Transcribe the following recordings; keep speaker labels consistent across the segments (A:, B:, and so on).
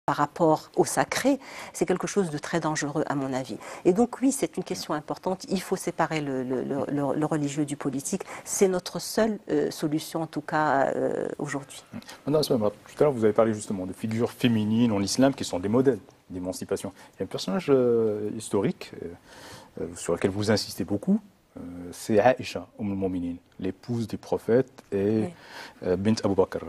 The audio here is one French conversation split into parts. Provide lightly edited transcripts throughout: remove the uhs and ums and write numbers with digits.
A: par rapport au sacré, c'est quelque chose de très dangereux à mon avis. Et donc oui, c'est une question importante, il faut séparer le religieux du politique, c'est notre seule solution en tout cas aujourd'hui.
B: Tout à l'heure vous avez parlé justement de figures féminines en islam qui sont des modèles d'émancipation. Il y a un personnage historique sur lequel vous insistez beaucoup, c'est Aïcha, Al-Mu'minin, l'épouse des prophètes et Bint Abu Bakr,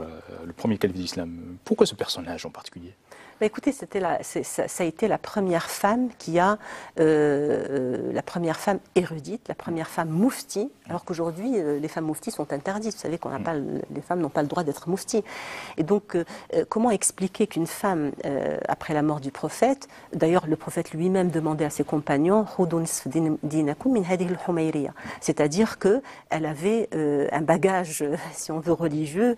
B: le premier calife d'islam. Pourquoi ce personnage en particulier ?
A: Bah écoutez, ça a été la première femme qui a, la première femme érudite, la première femme moufti, alors qu'aujourd'hui, les femmes mouftis sont interdites. Vous savez les femmes n'ont pas le droit d'être mouftis. Et donc, comment expliquer qu'une femme, après la mort du prophète, d'ailleurs, le prophète lui-même demandait à ses compagnons, c'est-à-dire qu'elle avait un bagage, si on veut, religieux,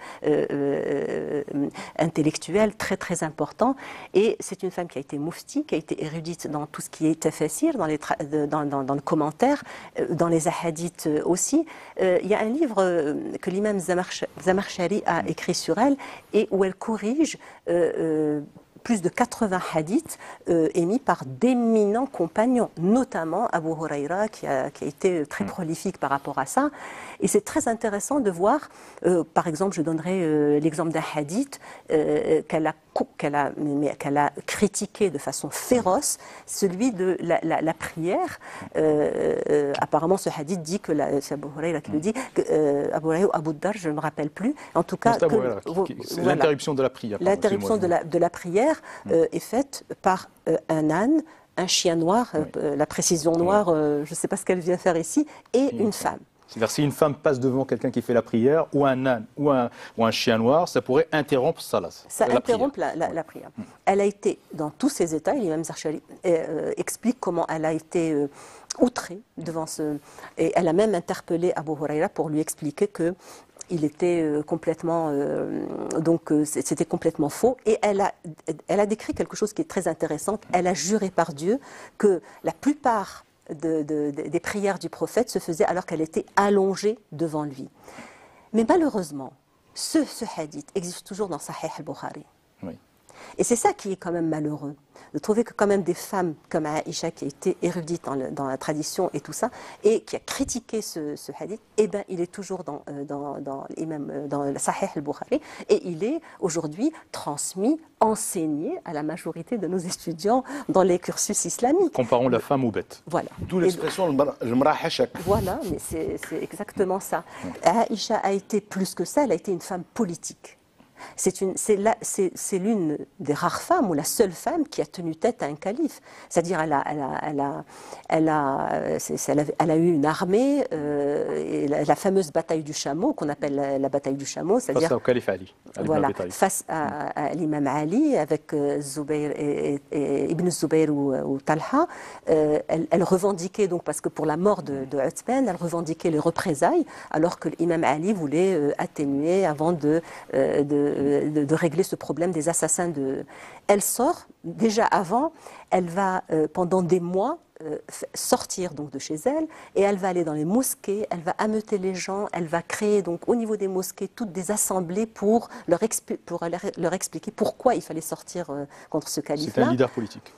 A: intellectuel très très important. Et c'est une femme qui a été moufti, qui a été érudite dans tout ce qui est tafsir, dans le commentaire, dans les hadiths aussi. Il y a un livre que l'imam Zamarchari a écrit sur elle et où elle corrige plus de 80 hadiths émis par d'éminents compagnons, notamment Abu Huraira qui a été très prolifique par rapport à ça. Et c'est très intéressant de voir, par exemple, je donnerai l'exemple d'un hadith qu'elle a critiqué de façon féroce, celui de la prière. Apparemment, ce hadith dit que, c'est Abu Huraira qui le dit, Abu Huraira ou Abu Dar, je ne me rappelle plus, en tout cas...
B: C'est l'interruption de la prière.
A: L'interruption de la prière est faite par un âne, un chien noir, la précision noire, je ne sais pas ce qu'elle vient faire ici, et une femme.
B: C'est-à-dire si une femme passe devant quelqu'un qui fait la prière, ou un âne, ou un chien noir, ça pourrait interrompre la
A: prière. Elle a été dans tous ses états, l'imam Zarchari explique comment elle a été outrée devant ce... Et elle a même interpellé Abu Huraira pour lui expliquer que il était complètement, c'était complètement faux. Et elle a décrit quelque chose qui est très intéressant. Elle a juré par Dieu que la plupart des prières du prophète se faisaient alors qu'elle était allongée devant lui. Mais malheureusement, ce hadith existe toujours dans Sahih al-Bukhari. Oui. Et c'est ça qui est quand même malheureux, de trouver que quand même des femmes comme Aïcha, qui a été érudite dans la tradition et tout ça, et qui a critiqué ce hadith, eh bien il est toujours dans le Sahih al-Bukhari, et il est aujourd'hui transmis, enseigné à la majorité de nos étudiants dans les cursus islamiques.
B: Comparons la femme aux bêtes.
A: Voilà.
C: D'où l'expression al-marahashak.
A: Voilà, mais c'est exactement ça. Aïcha a été plus que ça, elle a été une femme politique. C'est l'une des rares femmes, ou la seule femme qui a tenu tête à un calife. C'est-à-dire elle a eu une armée, et la fameuse bataille du chameau, qu'on appelle la bataille du chameau.
B: Face au calife Ali.
A: Voilà, face à l'imam Ali, avec Zubayr et Ibn Zubayr ou Talha. Elle revendiquait, donc, parce que pour la mort de Uthman, elle revendiquait les représailles, alors que l'imam Ali voulait atténuer avant de régler ce problème des assassins Elle sort, déjà avant, elle va pendant des mois sortir donc de chez elle, et elle va aller dans les mosquées, elle va ameuter les gens, elle va créer donc au niveau des mosquées toutes des assemblées pour leur expliquer pourquoi il fallait sortir contre ce calife-là.
B: C'est un leader politique.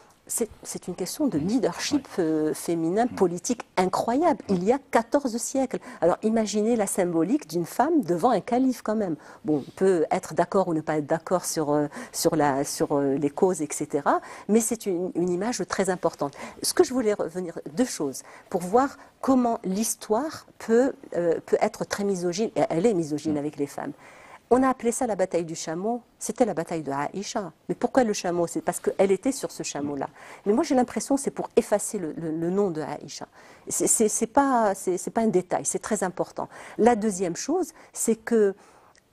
A: C'est une question de leadership féminin politique incroyable. Il y a 14 siècles. Alors imaginez la symbolique d'une femme devant un calife quand même. Bon, on peut être d'accord ou ne pas être d'accord sur les causes, etc. Mais c'est une image très importante. Ce que je voulais revenir, deux choses, pour voir comment l'histoire peut être très misogyne, et elle est misogyne avec les femmes. On a appelé ça la bataille du chameau, c'était la bataille de Aïcha. Mais pourquoi le chameau? C'est parce qu'elle était sur ce chameau-là. Mais moi j'ai l'impression que c'est pour effacer le nom de Aïcha. C'est pas un détail, c'est très important. La deuxième chose, c'est que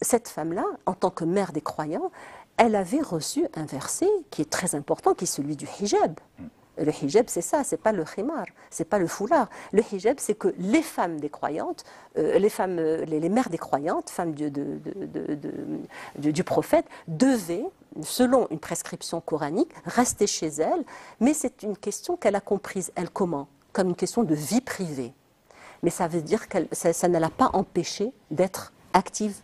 A: cette femme-là, en tant que mère des croyants, elle avait reçu un verset qui est très important, qui est celui du hijab. Le hijab, c'est ça, c'est pas le khimar, c'est pas le foulard. Le hijab, c'est que les femmes des croyantes, les mères des croyantes, femmes du prophète, devaient, selon une prescription coranique, rester chez elles. Mais c'est une question qu'elle a comprise, elle, comment? Comme une question de vie privée. Mais ça veut dire que ça ne l'a pas empêchée d'être active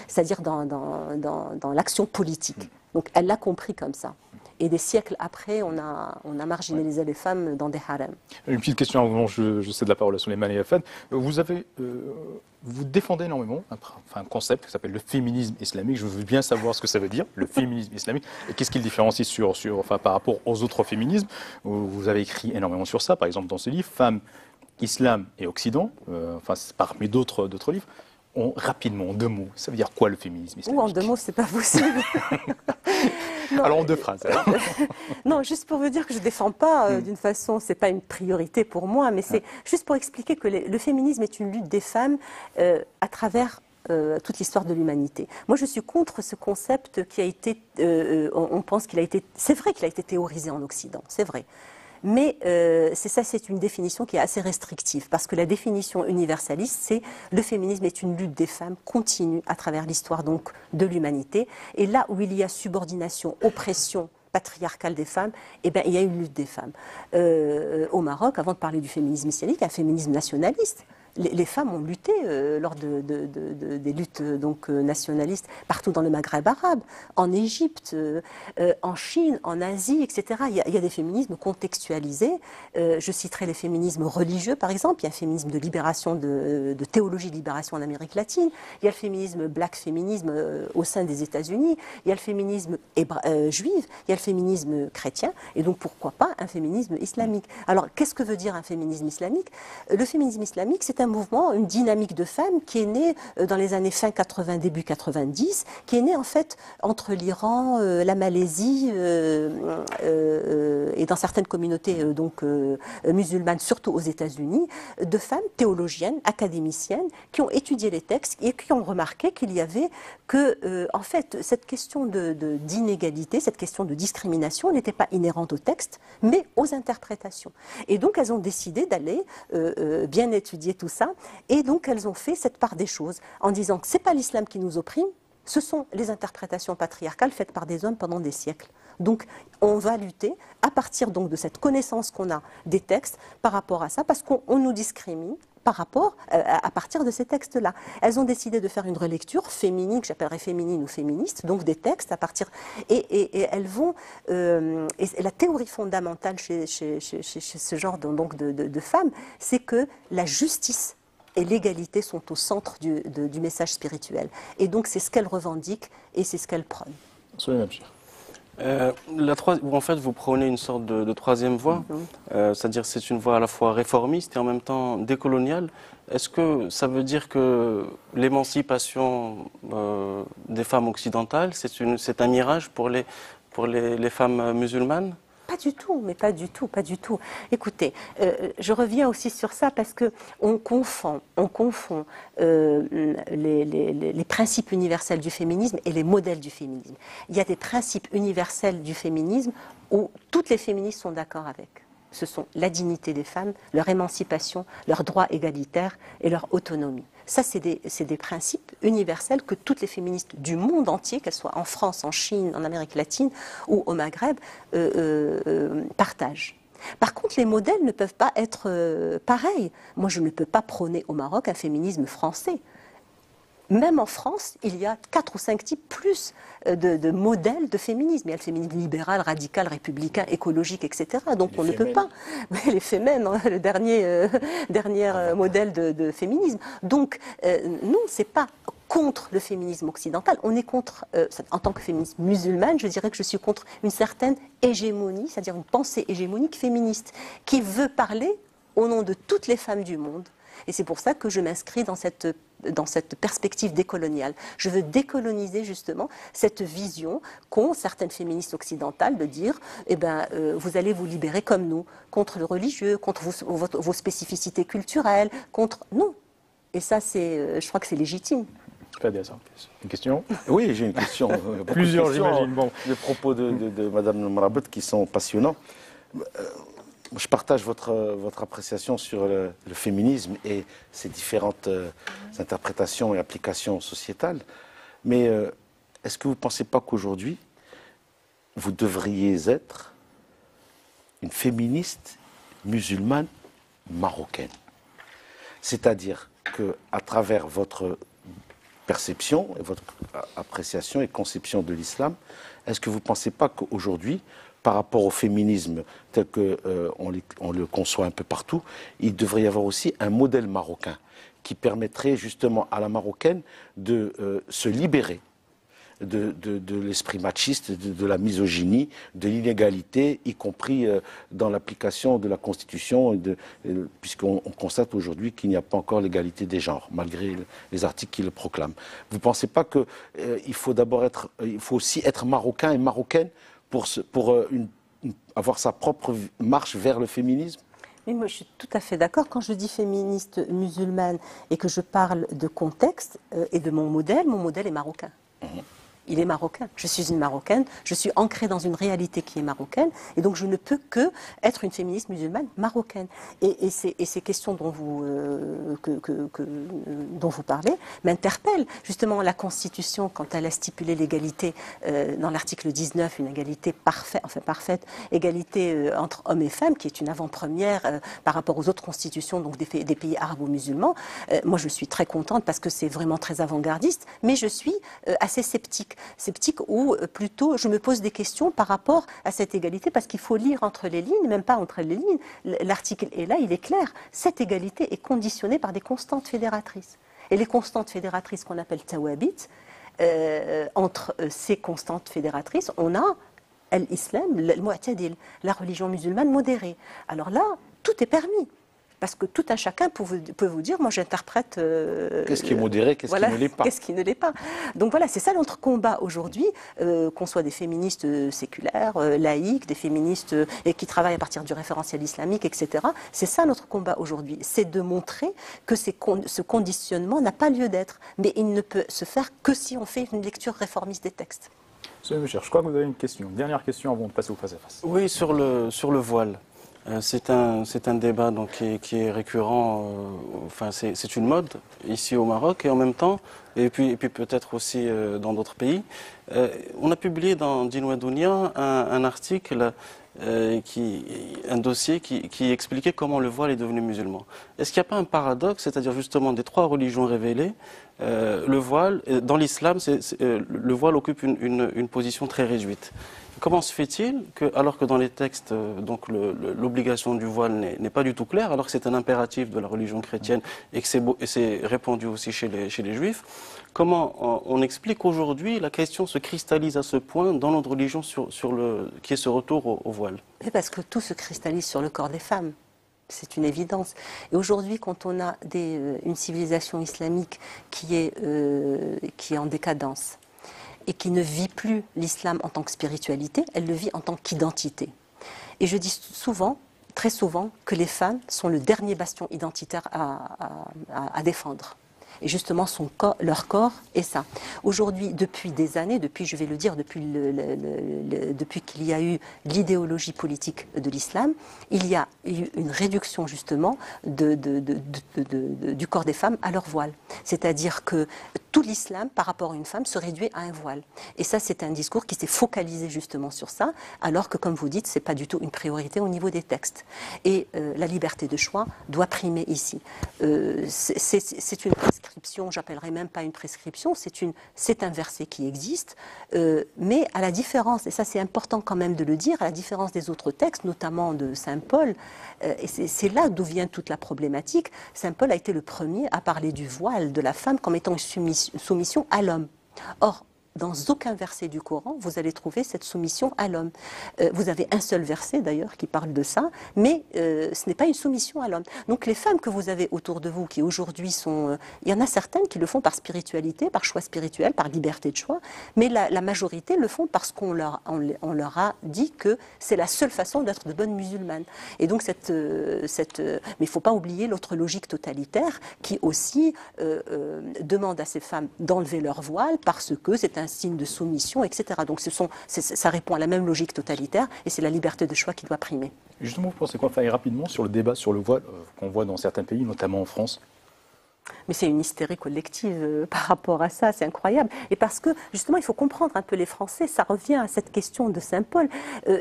A: c'est-à-dire dans l'action politique. Donc elle l'a compris comme ça. Et des siècles après, on a marginalisé les femmes dans des harems.
B: Une petite question avant, je cède la parole à Souleymane et Afad. Vous défendez énormément un concept qui s'appelle le féminisme islamique. Je veux bien savoir ce que ça veut dire, le féminisme islamique, et qu'est-ce qu'il différencie par rapport aux autres féminismes. Vous avez écrit énormément sur ça, par exemple dans ce livre, Femmes, Islam et Occident, parmi d'autres livres. Rapidement, en 2 mots, ça veut dire quoi le féminisme islamique?
A: Ou en 2 mots, c'est pas possible.
B: Non, alors en 2 phrases.
A: Non, juste pour vous dire que je ne défends pas d'une façon, ce n'est pas une priorité pour moi, mais c'est juste pour expliquer que le féminisme est une lutte des femmes à travers toute l'histoire de l'humanité. Moi, je suis contre ce concept qui a été, on pense qu'il a été, c'est vrai qu'il a été théorisé en Occident, c'est vrai. Mais c'est une définition qui est assez restrictive, parce que la définition universaliste, c'est le féminisme est une lutte des femmes continue à travers l'histoire donc de l'humanité. Et là où il y a subordination, oppression patriarcale des femmes, eh bien, il y a une lutte des femmes. Au Maroc, avant de parler du féminisme islamique, un féminisme nationaliste. Les femmes ont lutté lors des luttes nationalistes partout dans le Maghreb arabe, en Égypte, en Chine, en Asie, etc. Il y a des féminismes contextualisés. Je citerai les féminismes religieux, par exemple. Il y a un féminisme de libération, de théologie de libération en Amérique latine. Il y a le féminisme black féminisme au sein des États-Unis. Il y a le féminisme juif. Il y a le féminisme chrétien. Et donc, pourquoi pas un féminisme islamique? Alors, qu'est-ce que veut dire un féminisme islamique? Le féminisme islamique, c'est un mouvement, une dynamique de femmes qui est née dans les années fin 80, début 90, qui est née en fait entre l'Iran, la Malaisie et dans certaines communautés musulmanes, surtout aux États-Unis, de femmes théologiennes, académiciennes, qui ont étudié les textes et qui ont remarqué qu'il y avait que, en fait, cette question d'inégalité, cette question de discrimination n'était pas inhérente au texte, mais aux interprétations. Et donc, elles ont décidé d'aller bien étudier tout ça. Et donc, elles ont fait cette part des choses en disant que ce n'est pas l'islam qui nous opprime, ce sont les interprétations patriarcales faites par des hommes pendant des siècles. Donc, on va lutter à partir donc de cette connaissance qu'on a des textes par rapport à ça, parce qu'on nous discrimine à partir de ces textes-là. Elles ont décidé de faire une relecture féminine, que j'appellerais féminine ou féministe, donc des textes à partir... Et elles vont... et la théorie fondamentale chez ce genre de femmes, c'est que la justice et l'égalité sont au centre du message spirituel. Et donc c'est ce qu'elles revendiquent et c'est ce qu'elles prônent.
D: En fait, vous prônez une sorte de troisième voie, c'est-à-dire c'est une voie à la fois réformiste et en même temps décoloniale. Est-ce que ça veut dire que l'émancipation des femmes occidentales, c'est un mirage pour les femmes musulmanes?
A: Pas du tout, mais pas du tout, pas du tout. Écoutez, je reviens aussi sur ça parce que on confond les principes universels du féminisme et les modèles du féminisme. Il y a des principes universels du féminisme où toutes les féministes sont d'accord avec. Ce sont la dignité des femmes, leur émancipation, leurs droits égalitaires et leur autonomie. Ça, c'est des principes universels que toutes les féministes du monde entier, qu'elles soient en France, en Chine, en Amérique latine ou au Maghreb, partagent. Par contre, les modèles ne peuvent pas être pareils. Moi, je ne peux pas prôner au Maroc un féminisme français. Même en France, il y a 4 ou 5 types plus de modèles de féminisme. Il y a le féminisme libéral, radical, républicain, écologique, etc. Donc on ne peut pas. Les fémènes, hein, le dernier modèle de féminisme. Donc non, c'est pas contre le féminisme occidental. On est contre, en tant que féministe musulmane, je dirais que je suis contre une certaine hégémonie, c'est-à-dire une pensée hégémonique féministe, qui veut parler au nom de toutes les femmes du monde. Et c'est pour ça que je m'inscris dans cette perspective décoloniale. Je veux décoloniser justement cette vision qu'ont certaines féministes occidentales de dire vous allez vous libérer comme nous, contre le religieux, contre vos spécificités culturelles, contre... Non. Et ça, je crois que c'est légitime.
B: Une question?
C: Oui, j'ai une question.
B: Plusieurs, j'imagine. Bon.
C: Les propos de Mme Mrabout qui sont passionnants. Je partage votre appréciation sur le féminisme et ses différentes interprétations et applications sociétales. Mais est-ce que vous ne pensez pas qu'aujourd'hui, vous devriez être une féministe musulmane marocaine? C'est-à-dire qu'à travers votre perception et votre appréciation et conception de l'islam, est-ce que vous ne pensez pas qu'aujourd'hui, par rapport au féminisme tel qu'on le conçoit un peu partout, il devrait y avoir aussi un modèle marocain qui permettrait justement à la marocaine de se libérer de l'esprit machiste, de la misogynie, de l'inégalité, y compris dans l'application de la Constitution, puisqu'on constate aujourd'hui qu'il n'y a pas encore l'égalité des genres, malgré les articles qui le proclament. Vous ne pensez pas qu'il faut il faut aussi être marocain et marocaine pour avoir sa propre marche vers le féminisme?
A: Oui, moi je suis tout à fait d'accord. Quand je dis féministe musulmane et que je parle de contexte et de mon modèle est marocain. Il est marocain. Je suis une Marocaine, je suis ancrée dans une réalité qui est marocaine, et donc je ne peux que être une féministe musulmane marocaine. Et ces questions dont dont vous parlez m'interpellent. Justement, la Constitution, quand elle a stipulé l'égalité dans l'article 19, une égalité parfaite, égalité entre hommes et femmes, qui est une avant-première par rapport aux autres constitutions donc des pays arabo-musulmans, moi je suis très contente parce que c'est vraiment très avant-gardiste, mais je suis assez sceptique ou plutôt je me pose des questions par rapport à cette égalité parce qu'il faut lire entre les lignes, même pas entre les lignes. L'article est là, il est clair. Cette égalité est conditionnée par des constantes fédératrices. Et les constantes fédératrices qu'on appelle tawabit, entre ces constantes fédératrices, on a l'islam, al-mu'tadil, la religion musulmane modérée. Alors là, tout est permis. Parce que tout un chacun peut vous dire, moi j'interprète...
C: qu'est-ce qui est modéré, qu'est-ce qui ne l'est pas?
A: Qu'est-ce qui ne l'est pas? Donc voilà, c'est ça notre combat aujourd'hui, qu'on soit des féministes séculaires, laïques, des féministes qui travaillent à partir du référentiel islamique, etc. C'est ça notre combat aujourd'hui, c'est de montrer que ce conditionnement n'a pas lieu d'être, mais il ne peut se faire que si on fait une lecture réformiste des textes.
B: Monsieur Moucher, je crois que vous avez une question, une dernière question avant de passer au face-à-face.
D: Oui, sur le voile. C'est un débat donc, qui est récurrent, enfin c'est une mode ici au Maroc et en même temps, et puis peut-être aussi dans d'autres pays. On a publié dans Din Dunya un article, un dossier qui expliquait comment le voile est devenu musulman. Est-ce qu'il n'y a pas un paradoxe, c'est-à-dire justement des trois religions révélées, le voile, dans l'islam, le voile occupe une position très réduite. Comment se fait-il que, alors que dans les textes, donc l'obligation du voile n'est pas du tout claire, alors que c'est un impératif de la religion chrétienne et que c'est répandu aussi chez les juifs, comment on explique qu'aujourd'hui la question se cristallise à ce point dans notre religion qui est ce retour au voile?
A: Parce que tout se cristallise sur le corps des femmes. C'est une évidence. Et aujourd'hui, quand on a une civilisation islamique qui est en décadence, et qui ne vit plus l'islam en tant que spiritualité, elle le vit en tant qu'identité. Et je dis souvent, très souvent, que les femmes sont le dernier bastion identitaire à défendre. Et justement, leur corps est ça. Aujourd'hui, depuis des années, je vais le dire, depuis qu'il y a eu l'idéologie politique de l'islam, il y a eu une réduction justement du corps des femmes à leur voile. C'est-à-dire que tout l'islam, par rapport à une femme, se réduit à un voile. Et ça, c'est un discours qui s'est focalisé justement sur ça, alors que, comme vous dites, ce n'est pas du tout une priorité au niveau des textes. Et la liberté de choix doit primer ici. C'est une prescription, j'appellerais même pas une prescription, c'est un verset qui existe, mais à la différence, et ça c'est important quand même de le dire, à la différence des autres textes, notamment de Saint Paul, et c'est là d'où vient toute la problématique, Saint Paul a été le premier à parler du voile de la femme comme étant une soumission à l'homme. Or, dans aucun verset du Coran, vous allez trouver cette soumission à l'homme. Vous avez un seul verset d'ailleurs qui parle de ça, mais ce n'est pas une soumission à l'homme. Donc les femmes que vous avez autour de vous, qui aujourd'hui sont... il y en a certaines qui le font par spiritualité, par choix spirituel, par liberté de choix, mais la majorité le font parce qu'on leur a dit que c'est la seule façon d'être de bonnes musulmanes. Et donc mais il ne faut pas oublier l'autre logique totalitaire qui aussi demande à ces femmes d'enlever leur voile parce que c'est un signe de soumission, etc. Donc ça répond à la même logique totalitaire et c'est la liberté de choix qui doit primer.
B: Justement, vous pensez quoi, enfin, rapidement, sur le débat sur le voile qu'on voit dans certains pays, notamment en France?
A: Mais c'est une hystérie collective par rapport à ça, c'est incroyable. Et parce que, justement, il faut comprendre un peu les Français, ça revient à cette question de Saint-Paul.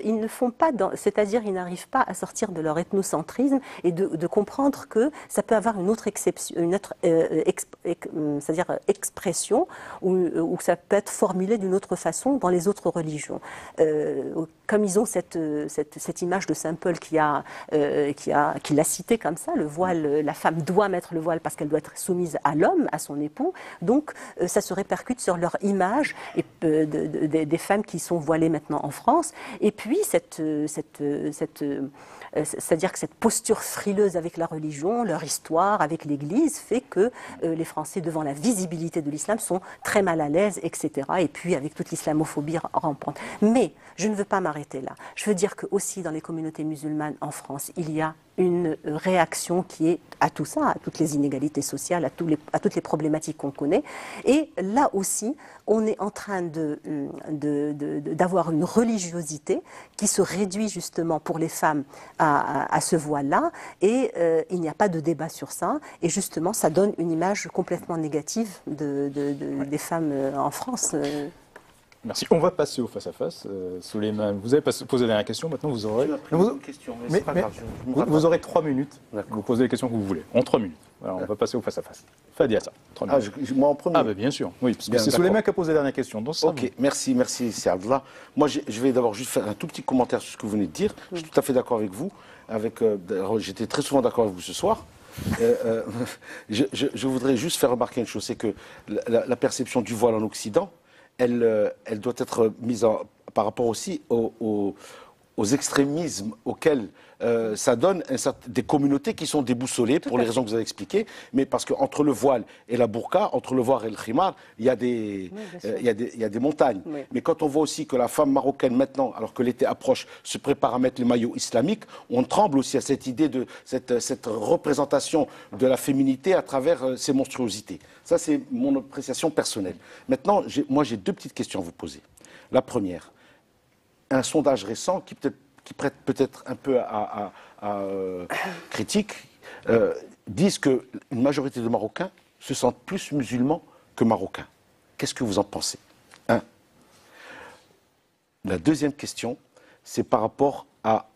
A: Ils ne font pas, c'est-à-dire ils n'arrivent pas à sortir de leur ethnocentrisme et de comprendre que ça peut avoir une autre exception, c'est-à-dire expression, ou ça peut être formulé d'une autre façon dans les autres religions. Comme ils ont cette image de Saint-Paul qui l'a cité comme ça, le voile, la femme doit mettre le voile parce qu'elle doit être soumise à l'homme, à son époux, donc ça se répercute sur leur image des femmes qui sont voilées maintenant en France. Et puis c'est-à-dire que cette posture frileuse avec la religion, leur histoire, avec l'Église, fait que les Français, devant la visibilité de l'islam, sont très mal à l'aise, etc. Et puis avec toute l'islamophobie rampante. Mais je ne veux pas m'arrêter là. Je veux dire que aussi dans les communautés musulmanes en France, il y a une réaction qui est à tout ça, à toutes les inégalités sociales, à toutes les problématiques qu'on connaît. Et là aussi, on est en train d'avoir une religiosité qui se réduit justement pour les femmes à ce voile-là. Et il n'y a pas de débat sur ça. Et justement, ça donne une image complètement négative des femmes en France.
B: Merci. On va passer au face-à-face. Souleymane, vous avez posé la dernière question, maintenant vous aurez... Vous aurez 3 minutes. Vous posez les questions que vous voulez, en 3 minutes. Alors, on va passer au face-à-face. Fadi Assa, 3 minutes.
C: Moi en premier.
B: Ah, ben, bien sûr, oui, parce que c'est Souleymane qui a posé la dernière question. Donc, ça,
C: ok, merci, c'est Abdallah. Moi, je vais d'abord juste faire un tout petit commentaire sur ce que vous venez de dire. Je suis tout à fait d'accord avec vous. J'étais très souvent d'accord avec vous ce soir. Je voudrais juste faire remarquer une chose, c'est que la perception du voile en Occident, elle doit être mise par rapport aussi aux extrémismes auxquels ça donne des communautés qui sont déboussolées pour les raisons que vous avez expliquées, mais parce qu'entre le voile et la burqa, entre le voile et le khimar, il y a des montagnes. Oui. Mais quand on voit aussi que la femme marocaine maintenant, alors que l'été approche, se prépare à mettre le maillot islamique, on tremble aussi à cette idée de cette représentation de la féminité à travers ces monstruosités. Ça, c'est mon appréciation personnelle. Maintenant, moi, j'ai 2 petites questions à vous poser. La première, un sondage récent qui prête peut-être un peu à critique, disent qu'une majorité de Marocains se sentent plus musulmans que Marocains. Qu'est-ce que vous en pensez? La deuxième question, c'est par rapport à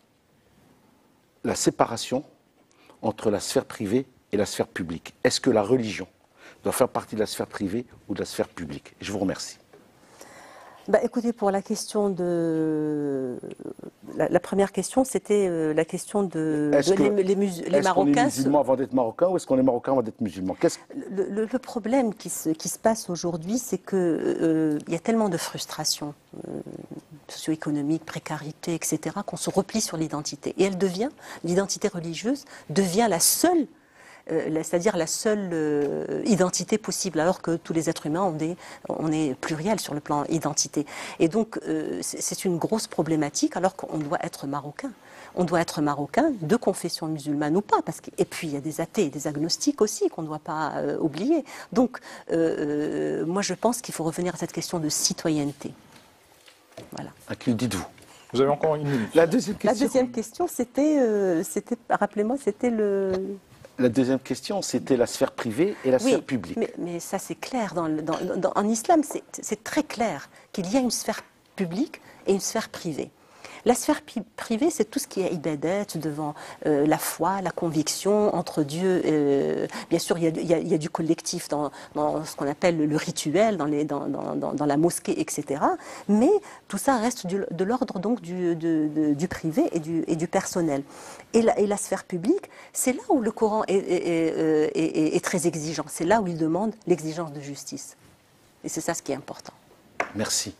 C: la séparation entre la sphère privée et la sphère publique. Est-ce que la religion doit faire partie de la sphère privée ou de la sphère publique? Je vous remercie.
A: Écoutez, pour la question la première question, c'était la question les Marocains.
C: Est-ce qu'on est musulmans avant d'être marocains ou est-ce qu'on est marocains avant d'être musulmans?
A: Le problème qui se passe aujourd'hui, c'est qu'il y a tellement de frustration socio-économique, précarité, etc., qu'on se replie sur l'identité. Et l'identité religieuse devient la seule c'est-à-dire la seule identité possible, alors que tous les êtres humains, on est pluriel sur le plan identité. Et donc, c'est une grosse problématique, alors qu'on doit être marocain. On doit être marocain, de confession musulmane ou pas. Et puis, il y a des athées et des agnostiques aussi qu'on ne doit pas oublier. Donc, moi, je pense qu'il faut revenir à cette question de citoyenneté. Voilà.
C: À qui le dites-vous?
B: Vous avez encore 1 minute.
A: La deuxième question, c'était rappelez-moi, c'était
C: La deuxième question, c'était la sphère privée et la sphère publique.
A: Mais ça, c'est clair. En islam, c'est très clair qu'il y a une sphère publique et une sphère privée. La sphère privée, c'est tout ce qui est ibadat, devant la foi, la conviction entre Dieu. Bien sûr, il y a du collectif dans ce qu'on appelle le rituel, dans la mosquée, etc. Mais tout ça reste de l'ordre donc du privé et du personnel. Et la sphère publique, c'est là où le Coran est très exigeant. C'est là où il demande l'exigence de justice. Et c'est ça ce qui est important.
C: Merci.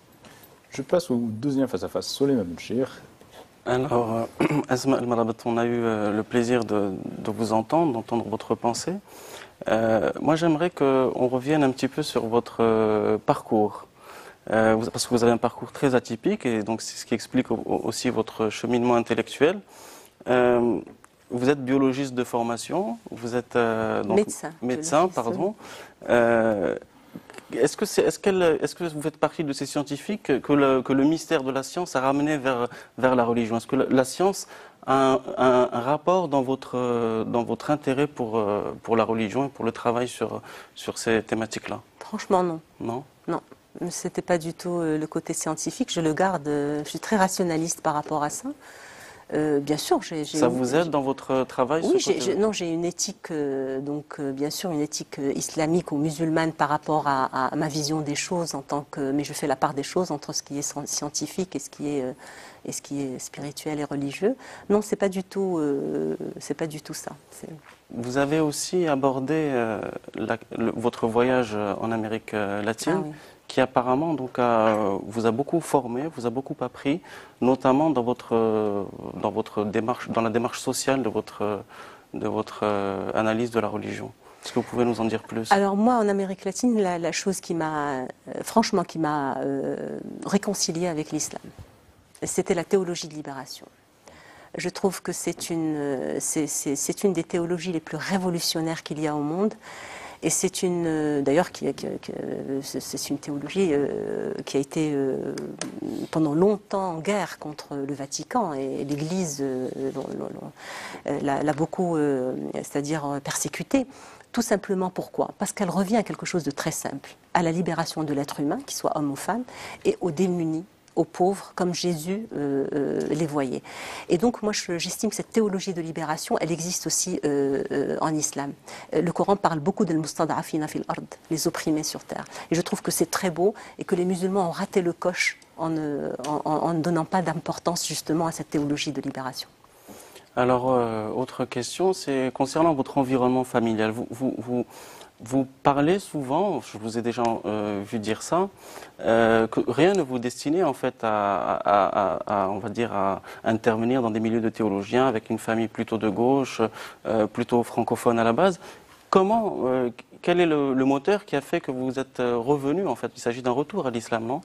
B: Je passe au deuxième face-à-face, Souleymane Benchir.
D: Alors, Asma El-Marabat, on a eu le plaisir de vous entendre, d'entendre votre pensée. Moi, j'aimerais qu'on revienne un petit peu sur votre parcours. Parce que vous avez un parcours très atypique, et donc c'est ce qui explique aussi votre cheminement intellectuel. Vous êtes biologiste de formation, vous êtes médecin, pardon. Est-ce que vous faites partie de ces scientifiques que le mystère de la science a ramené vers la religion? Est-ce que la science un rapport dans votre intérêt pour la religion et pour le travail sur ces thématiques-là?
A: Franchement, non.
D: Non?
A: Non. C'était pas du tout le côté scientifique. Je le garde. Je suis très rationaliste par rapport à ça. Bien sûr,
D: ça vous aide dans votre travail?
A: Oui, j'ai une éthique, bien sûr, une éthique islamique ou musulmane par rapport à ma vision des choses en tant que, mais je fais la part des choses entre ce qui est scientifique et ce qui est spirituel et religieux. Non, c'est pas du tout ça.
D: Vous avez aussi abordé votre voyage en Amérique latine.
A: Oui.
D: Qui apparemment vous a beaucoup formé, vous a beaucoup appris, notamment dans votre démarche, dans la démarche sociale de votre analyse de la religion. Est-ce que vous pouvez nous en dire plus?
A: Alors moi, en Amérique latine, la chose qui m'a, franchement, qui m'a réconciliée avec l'islam, c'était la théologie de libération. Je trouve que c'est une des théologies les plus révolutionnaires qu'il y a au monde. Et c'est d'ailleurs, c'est une théologie qui a été pendant longtemps en guerre contre le Vatican et l'Église l'a beaucoup, c'est-à-dire persécutée. Tout simplement pourquoi? Parce qu'elle revient à quelque chose de très simple, à la libération de l'être humain, qu'il soit homme ou femme, et aux démunis, aux pauvres, comme Jésus les voyait. Et donc, moi, j'estime que cette théologie de libération, elle existe aussi en islam. Le Coran parle beaucoup de l'mustad'afina fil ard, les opprimés sur terre. Et je trouve que c'est très beau et que les musulmans ont raté le coche en ne donnant pas d'importance justement à cette théologie de libération.
D: Alors, autre question, c'est concernant votre environnement familial. Vous parlez souvent, je vous ai déjà vu dire ça, que rien ne vous destinait en fait on va dire, à intervenir dans des milieux de théologiens avec une famille plutôt de gauche, plutôt francophone à la base. Quel est le moteur qui a fait que vous êtes revenu en fait? Il s'agit d'un retour à l'islam, non?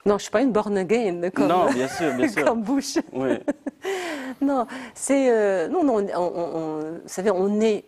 A: Non, je ne suis pas une born again comme,
D: non, bien sûr.
A: comme Bush.
D: Oui.
A: Non, vous savez, on est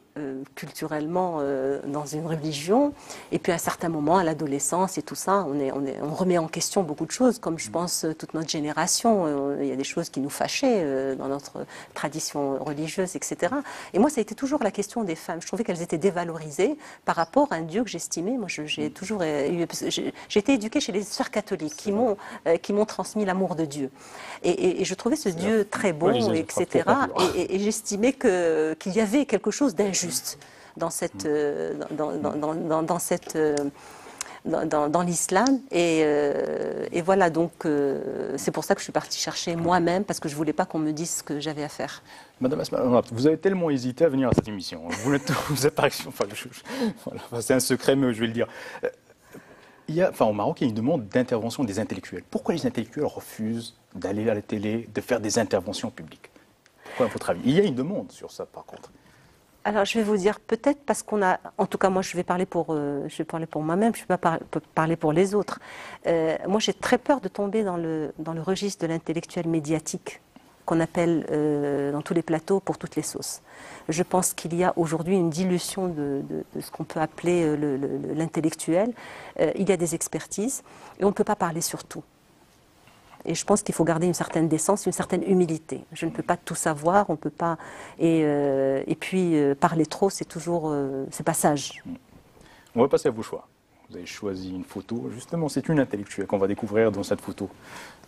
A: culturellement dans une religion, et puis à certains moments, à l'adolescence et tout ça, on remet en question beaucoup de choses, comme je pense toute notre génération. Il y a des choses qui nous fâchaient dans notre tradition religieuse, etc. Et moi, ça a été toujours la question des femmes. Je trouvais qu'elles étaient dévalorisées par rapport à un Dieu que j'estimais. Moi, j'ai toujours eu, j'ai été éduquée chez les sœurs catholiques qui m'ont transmis l'amour de Dieu. Et je trouvais ce Dieu très beau, etc. Et j'estimais qu'il y avait quelque chose d'injuste dans l'islam. Et voilà, donc c'est pour ça que je suis partie chercher moi-même, parce que je ne voulais pas qu'on me dise ce que j'avais à faire.
B: Madame Asma, vous avez tellement hésité à venir à cette émission. Vous êtes enfin, voilà, c'est un secret, mais je vais le dire. Au Maroc, il y a une demande d'intervention des intellectuels. Pourquoi les intellectuels refusent d'aller à la télé, de faire des interventions publiques? Pourquoi, à votre avis? Il y a une demande sur ça, par contre.
A: Alors, je vais vous dire, peut-être parce qu'on a... En tout cas, moi, je vais parler pour moi-même, je ne vais pas parler pour les autres. Moi, j'ai très peur de tomber dans le registre de l'intellectuel médiatique, qu'on appelle dans tous les plateaux pour toutes les sauces. Je pense qu'il y a aujourd'hui une dilution de ce qu'on peut appeler l'intellectuel. Il y a des expertises et on ne peut pas parler sur tout. Et je pense qu'il faut garder une certaine décence, une certaine humilité. Je ne peux pas tout savoir, on peut pas. Et puis parler trop, c'est toujours, c'est pas sage.
B: On va passer à vos choix. Vous avez choisi une photo. Justement, c'est une intellectuelle qu'on va découvrir dans cette photo.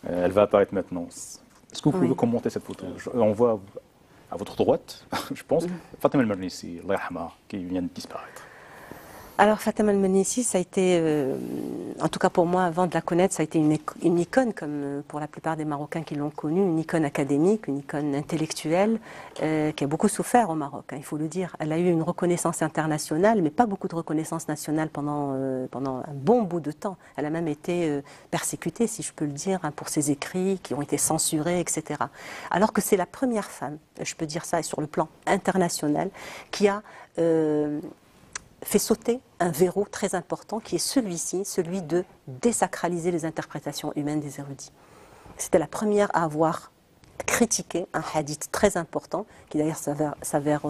B: Elle va apparaître maintenant. Est-ce que vous pouvez commenter cette photo? On voit à votre droite, je pense, Fatima El-Mernissi, Allah yarhamha, qui vient de disparaître.
A: Alors Fatima El-Mernissi, ça a été, en tout cas pour moi, avant de la connaître, ça a été une icône, comme pour la plupart des Marocains qui l'ont connue, une icône académique, une icône intellectuelle, qui a beaucoup souffert au Maroc, il faut le dire. Elle a eu une reconnaissance internationale, mais pas beaucoup de reconnaissance nationale pendant un bon bout de temps. Elle a même été persécutée, si je peux le dire, pour ses écrits qui ont été censurés, etc. Alors que c'est la première femme, je peux dire ça sur le plan international, qui a... fait sauter un verrou très important qui est celui-ci, celui de désacraliser les interprétations humaines des érudits. C'était la première à avoir critiqué un hadith très important, qui d'ailleurs s'avère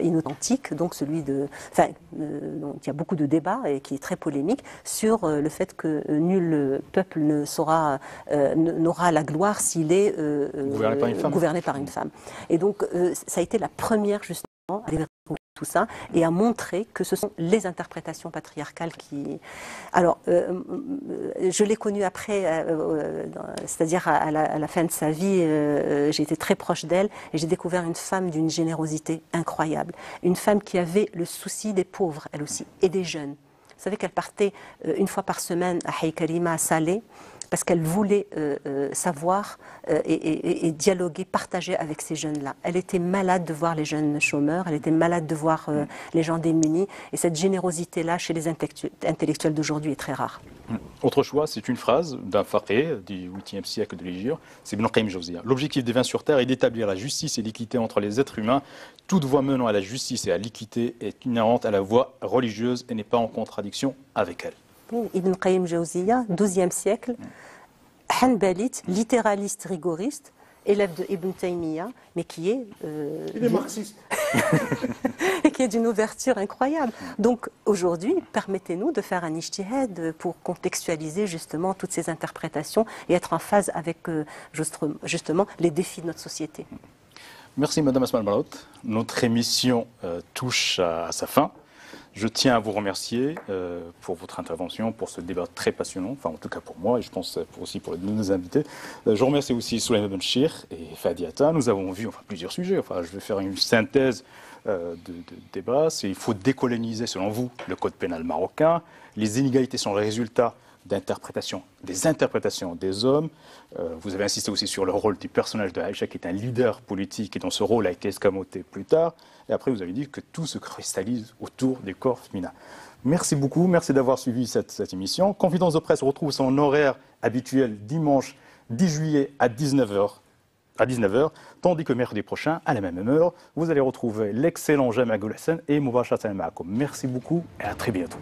A: inauthentique, donc celui de, enfin, donc il y a beaucoup de débats et qui est très polémique sur le fait que nul peuple n'aura la gloire s'il est gouverné par une femme. Et donc ça a été la première justement à déverrouiller tout ça et à montrer que ce sont les interprétations patriarcales qui... Alors, je l'ai connue après, c'est-à-dire à la fin de sa vie, j'ai été très proche d'elle et j'ai découvert une femme d'une générosité incroyable. Une femme qui avait le souci des pauvres, elle aussi, et des jeunes. Vous savez qu'elle partait une fois par semaine à Hay Karima, à Salé, parce qu'elle voulait savoir et dialoguer, partager avec ces jeunes-là. Elle était malade de voir les jeunes chômeurs, elle était malade de voir les gens démunis, et cette générosité-là, chez les intellectuels d'aujourd'hui, est très rare.
B: Autre choix, c'est une phrase d'un faqih du 8e siècle de l'Hégire, c'est Ibn Qayyim Jawziyya. L'objectif divin sur terre est d'établir la justice et l'équité entre les êtres humains. Toute voie menant à la justice et à l'équité est inhérente à la voie religieuse et n'est pas en contradiction avec elle.
A: Ibn Qayyim Jawziyya, 12e siècle, Hanbalite, littéraliste rigoriste, élève de Ibn Taymiyyah, mais qui est...
C: Il est marxiste.
A: qui est d'une ouverture incroyable. Donc aujourd'hui, permettez-nous de faire un ijtihad pour contextualiser justement toutes ces interprétations et être en phase avec justement les défis de notre société.
B: Merci Madame Asma Al-Barout. Notre émission touche à sa fin. Je tiens à vous remercier pour votre intervention, pour ce débat très passionnant, enfin en tout cas pour moi et je pense aussi pour nos invités. Je remercie aussi Souleymane Benchir et Fadi Atta. Nous avons vu plusieurs sujets. Je vais faire une synthèse de débat. Il faut décoloniser, selon vous, le code pénal marocain. Les inégalités sont le résultat des interprétations des hommes. Vous avez insisté aussi sur le rôle du personnage de Aïcha, qui est un leader politique et dont ce rôle a été escamoté plus tard. Et après, vous avez dit que tout se cristallise autour des corps féminins. Merci beaucoup, merci d'avoir suivi cette émission. Confidence de presse retrouve son horaire habituel dimanche 10 juillet à 19h, tandis que mercredi prochain, à la même heure, vous allez retrouver l'excellent Jamal Goulassen et Moubachat Al Ma'akoum. Merci beaucoup et à très bientôt.